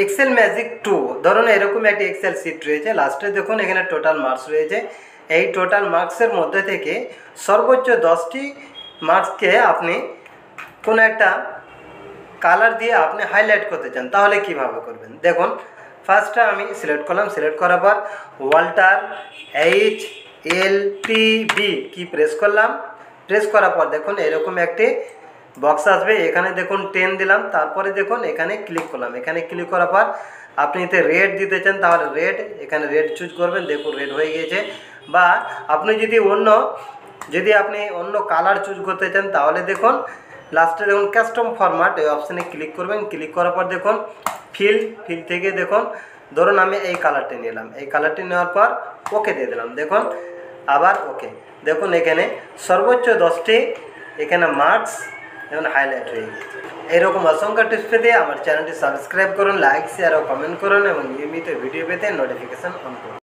Excel magic 2 ধরুন এরকম একটি এক্সেল শিট রয়েছে, লাস্টে দেখুন এখানে টোটাল মার্কস রয়েছে। এই টোটাল মার্কসের মধ্যে থেকে সর্বোচ্চ 10টি মার্কসকে আপনি কোনো একটা কালার দিয়ে আপনি হাইলাইট করতে চান, তাহলে কিভাবে করবেন দেখুন। ফার্স্টটা আমি সিলেক্ট করলাম, সিলেক্ট করার পর ওয়াল্টার HLTB কি প্রেস করলাম। প্রেস করার পর দেখুন এরকম একটি বক্স আসবে, এখানে দেখুন 10 দিলাম, তারপরে দেখুন এখানে ক্লিক করলাম। এখানে ক্লিক করার পর আপনি এতে রেড দিতে চান তাহলে রেড, এখানে রেড চুজ করবেন, দেখুন রেড হয়ে গিয়েছে। বা আপনি যদি আপনি অন্য কালার চুজ করতে চান তাহলে দেখুন লাস্টে দেখুন কাস্টম ফরম্যাট, এই অপশানে ক্লিক করবেন। ক্লিক করার পর দেখুন ফিল থেকে দেখুন ধরুন আমি এই কালারটি নিলাম, এই কালারটি নেওয়ার পর ওকে দিয়ে দিলাম, দেখুন আবার ওকে। দেখুন এখানে সর্বোচ্চ 10টি এখানে মার্কস এখন হাইলাইট হয়ে গেছে। এরকম অসংখ্য টিপস পেতে আমার চ্যানেলটি সাবস্ক্রাইব করুন, লাইক শেয়ার ও কমেন্ট করুন এবং নিয়মিত ভিডিও পেতে নোটিফিকেশান অন করুন।